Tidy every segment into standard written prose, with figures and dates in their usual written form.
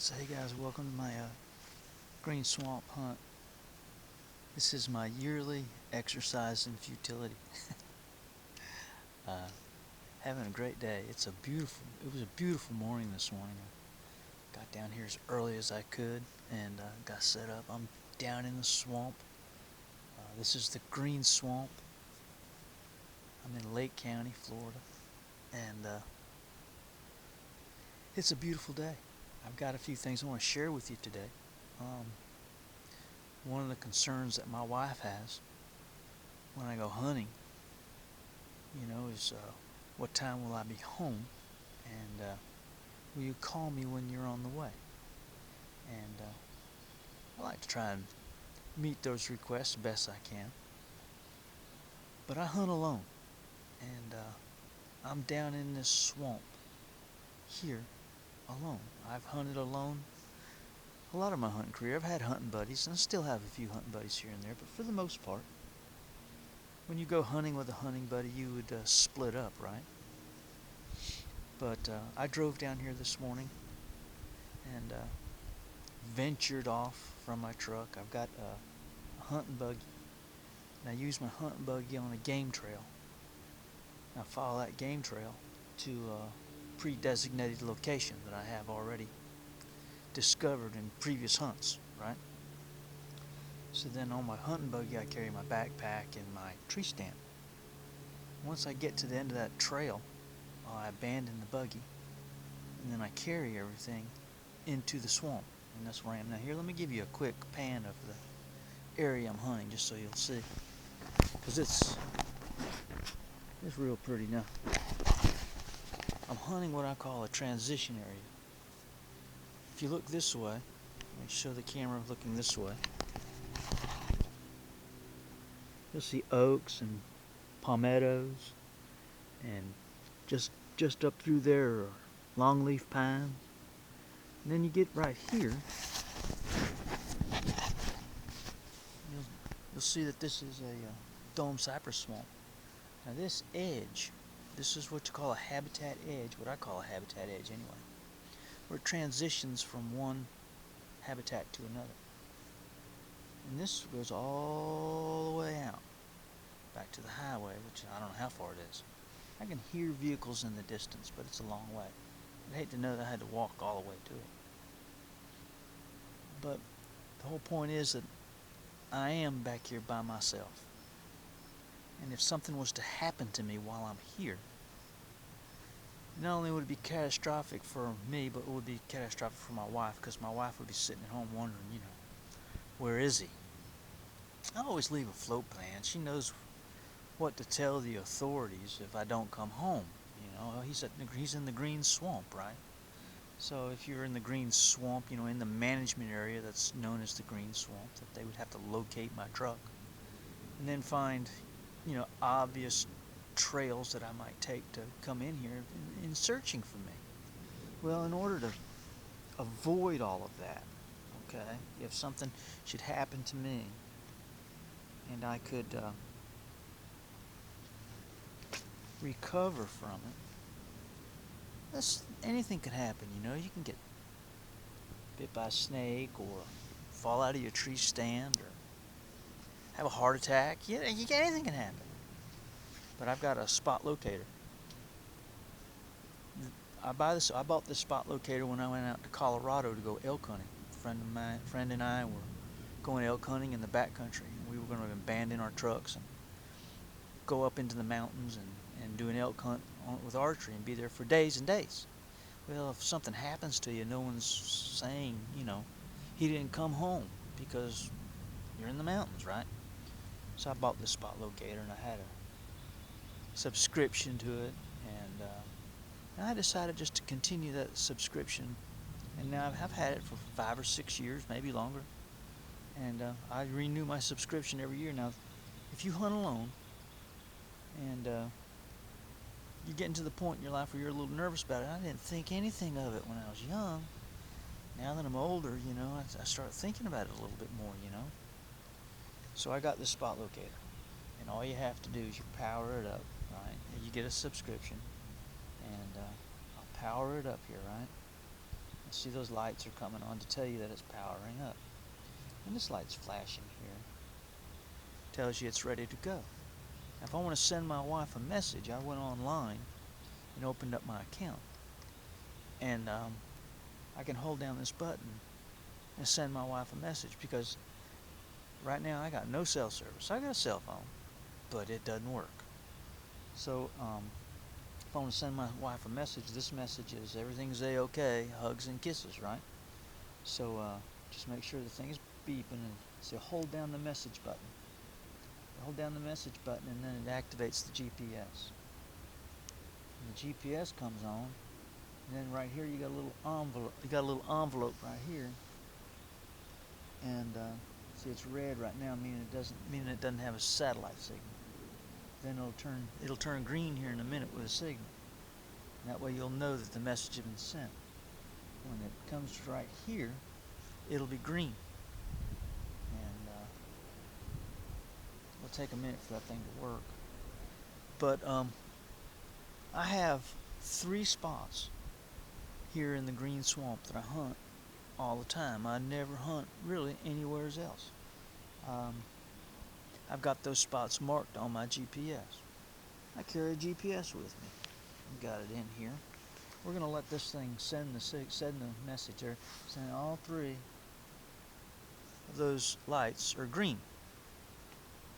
So hey guys, welcome to my green swamp hunt. This is my yearly exercise in futility. uh, Having a great day. It was a beautiful morning this morning. I got down here as early as I could and got set up. I'm down in the swamp. This is the green swamp. I'm in Lake County, Florida, and it's a beautiful day. I've got a few things I want to share with you today. One of the concerns that my wife has when I go hunting, is what time will I be home, and will you call me when you're on the way? And I like to try and meet those requests the best I can. But I hunt alone, and I'm down in this swamp here alone. I've hunted alone a lot of my hunting career. I've had hunting buddies, and I still have a few hunting buddies here and there, but for the most part, when you go hunting with a hunting buddy, you would split up, right? But I drove down here this morning and ventured off from my truck. I've got a hunting buggy, and I use my hunting buggy on a game trail. I follow that game trail to a pre-designated location that I have already discovered in previous hunts, right? So then on my hunting buggy, I carry my backpack and my tree stand. Once I get to the end of that trail, I abandon the buggy, and then I carry everything into the swamp, and that's where I am now. Here, let me give you a quick pan of the area I'm hunting, just so you'll see, because it's real pretty now. I'm hunting what I call a transition area. If you look this way, let me show the camera looking this way. You'll see oaks and palmettos, and just up through there are longleaf pines. And then you get right here, you'll see that this is a dome cypress swamp. Now this edge, this is what you call a habitat edge, what I call a habitat edge anyway, where it transitions from one habitat to another. And this goes all the way out, back to the highway, which I don't know how far it is. I can hear vehicles in the distance, but it's a long way. I'd hate to know that I had to walk all the way to it. But the whole point is that I am back here by myself. And if something was to happen to me while I'm here, not only would it be catastrophic for me, but it would be catastrophic for my wife, because my wife would be sitting at home wondering, where is he? I always leave a float plan. She knows what to tell the authorities if I don't come home. He's in the green swamp, right? So if you're in the green swamp, in the management area that's known as the green swamp, that they would have to locate my truck and then find, obvious trails that I might take to come in here in searching for me. Well, in order to avoid all of that, okay, if something should happen to me and I could recover from it, anything could happen. You can get bit by a snake, or fall out of your tree stand, or have a heart attack. Anything can happen. But I've got a spot locator. I bought this spot locator when I went out to Colorado to go elk hunting. A friend and I were going elk hunting in the backcountry. We were going to abandon our trucks and go up into the mountains and do an elk hunt with archery and be there for days and days. Well, if something happens to you, no one's saying, he didn't come home, because you're in the mountains, right? So I bought this spot locator, and I had a subscription to it, and I decided just to continue that subscription, and now I've had it for 5 or 6 years, maybe longer, and I renew my subscription every year. Now, if you hunt alone, and you're getting to the point in your life where you're a little nervous about it. I didn't think anything of it when I was young. Now that I'm older, I start thinking about it a little bit more, So I got this spot locator, and all you have to do is you power it up, right? You get a subscription, and I'll power it up here, right? See, those lights are coming on to tell you that it's powering up. And this light's flashing here. Tells you it's ready to go. Now, if I want to send my wife a message, I went online and opened up my account. And I can hold down this button and send my wife a message, because right now I got no cell service. I got a cell phone, but it doesn't work. So if I want to send my wife a message, this message is everything's a-okay, hugs and kisses, right? So just make sure the thing is beeping, and so hold down the message button. Hold down the message button, and then it activates the GPS. And the GPS comes on, and then right here you got a little envelope. You got a little envelope right here, and see, it's red right now, meaning it doesn't have a satellite signal. Then it'll turn green here in a minute with a signal. And that way you'll know that the message has been sent. When it comes right here, it'll be green. And it'll take a minute for that thing to work. But I have 3 spots here in the green swamp that I hunt all the time. I never hunt really anywhere else. I've got those spots marked on my GPS. I carry a GPS with me. I've got it in here. We're going to let this thing send the message there, saying all 3 of those lights are green.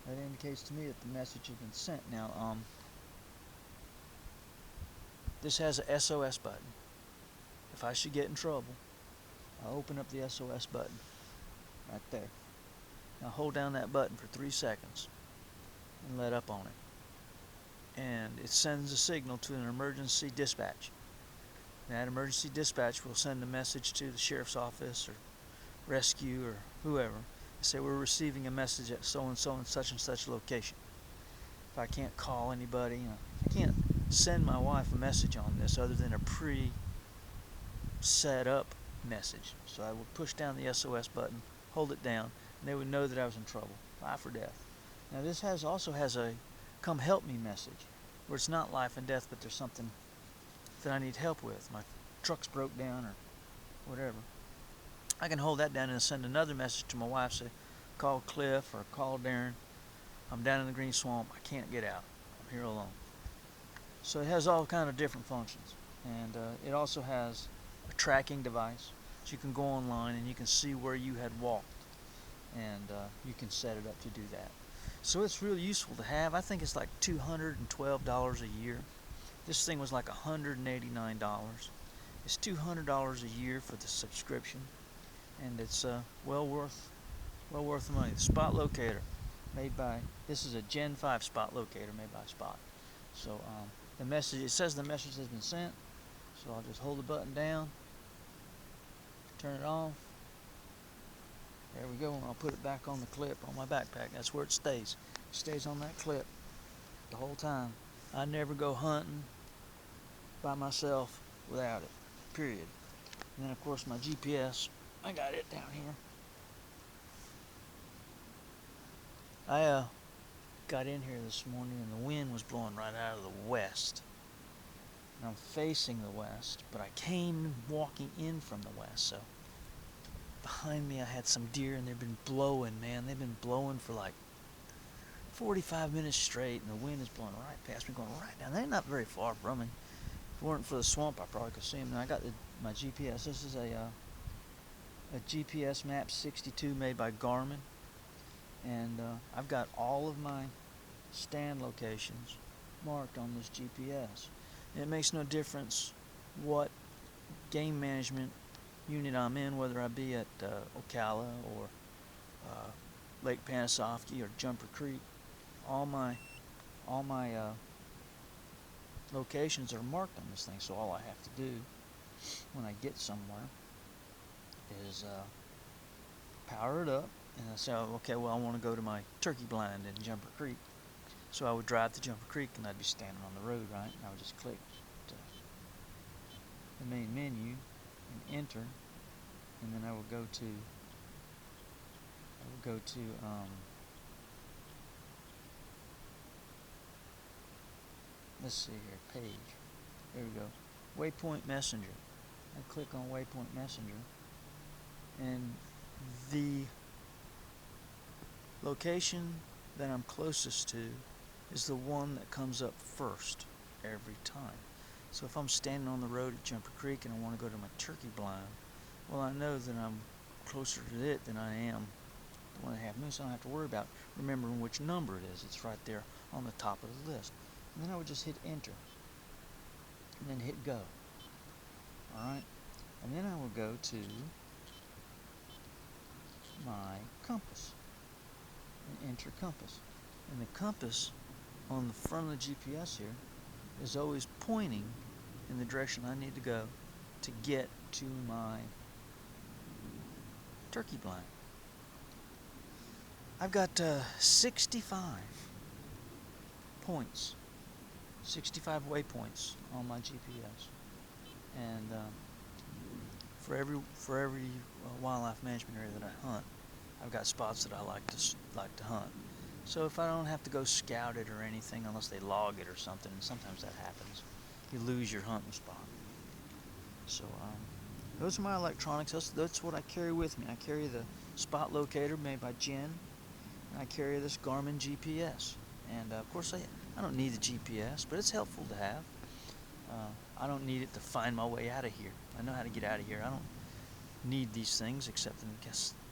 That indicates to me that the message has been sent. Now, this has a SOS button. If I should get in trouble, I'll open up the SOS button right there. Now hold down that button for 3 seconds and let up on it. And it sends a signal to an emergency dispatch. That emergency dispatch will send a message to the sheriff's office or rescue or whoever. They say, we're receiving a message at so-and-so and such location. If I can't call anybody, I can't send my wife a message on this other than a pre-set up message. So I would push down the SOS button, hold it down, and they would know that I was in trouble, life or death. Now this also has a come help me message, where it's not life and death, but there's something that I need help with. My truck's broke down or whatever. I can hold that down and send another message to my wife, say, call Cliff or call Darren. I'm down in the green swamp. I can't get out. I'm here alone. So it has all kind of different functions. And it also has a tracking device. So you can go online and you can see where you had walked. And you can set it up to do that. So it's really useful to have. I think it's like $212 a year. This thing was like $189. It's $200 a year for the subscription, and it's well worth the money. The Spot Locator, this is a Gen 5 Spot Locator made by Spot. So it says the message has been sent. So I'll just hold the button down, turn it off. There we go, and I'll put it back on the clip on my backpack. That's where it stays. It stays on that clip the whole time. I never go hunting by myself without it, period. And then, of course, my GPS, I got it down here. I got in here this morning, and the wind was blowing right out of the west. And I'm facing the west, but I came walking in from the west, so behind me I had some deer, and they've been blowing, man. They've been blowing for like 45 minutes straight, and the wind is blowing right past me, going right down. They're not very far from me. If it weren't for the swamp, I probably could see them. Now I got my GPS. This is a GPS Map 62 made by Garmin, and I've got all of my stand locations marked on this GPS. And it makes no difference what game management unit I'm in, whether I be at Ocala or Lake Panasoffkee or Jumper Creek. All my locations are marked on this thing, so all I have to do when I get somewhere is power it up, and I say, okay, well, I want to go to my turkey blind in Jumper Creek. So I would drive to Jumper Creek, and I'd be standing on the road, right? And I would just click the main menu and enter, and then I would go to let's see here, page. There we go. Waypoint Messenger. I click on Waypoint Messenger, and the location that I'm closest to is the one that comes up first every time. So if I'm standing on the road at Jumper Creek and I want to go to my turkey blind, well, I know that I'm closer to it than I am the one that have moose. So I don't have to worry about remembering which number it is. It's right there on the top of the list. And then I would just hit enter and then hit go. Alright, and then I will go to my compass and enter compass. And the compass on the front of the GPS here is always pointing in the direction I need to go to get to my turkey blind. I've got 65 points, 65 waypoints on my GPS, and for every wildlife management area that I hunt, I've got spots that I like to hunt. So if I don't have to go scout it or anything, unless they log it or something, and sometimes that happens, you lose your hunting spot. So those are my electronics. That's what I carry with me. I carry the Spot Locator made by Jen, and I carry this Garmin GPS. And of course, I don't need the GPS, but it's helpful to have. I don't need it to find my way out of here. I know how to get out of here. I don't need these things except in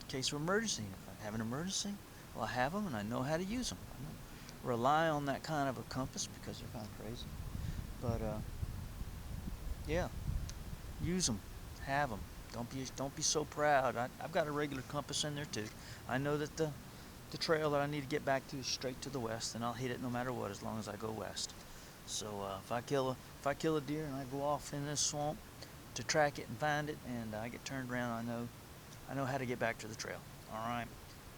case of emergency. If I have an emergency, well, I have them and I know how to use them. I don't rely on that kind of a compass because they're kind of crazy. But yeah, use them, have them. Don't be so proud. I've got a regular compass in there too. I know that the trail that I need to get back to is straight to the west, and I'll hit it no matter what as long as I go west. So if I kill a deer and I go off in this swamp to track it and find it, and I get turned around, I know how to get back to the trail. All right.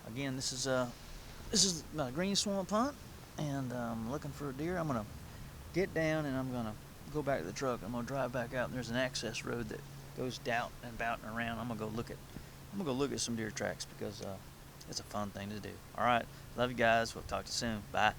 Again, this is my green swamp hunt, and I'm looking for a deer. I'm gonna get down and I'm gonna go back to the truck. I'm gonna drive back out, and there's an access road that goes down and about and around. I'm gonna go look at some deer tracks because it's a fun thing to do. All right. Love you guys. We'll talk to you soon. Bye.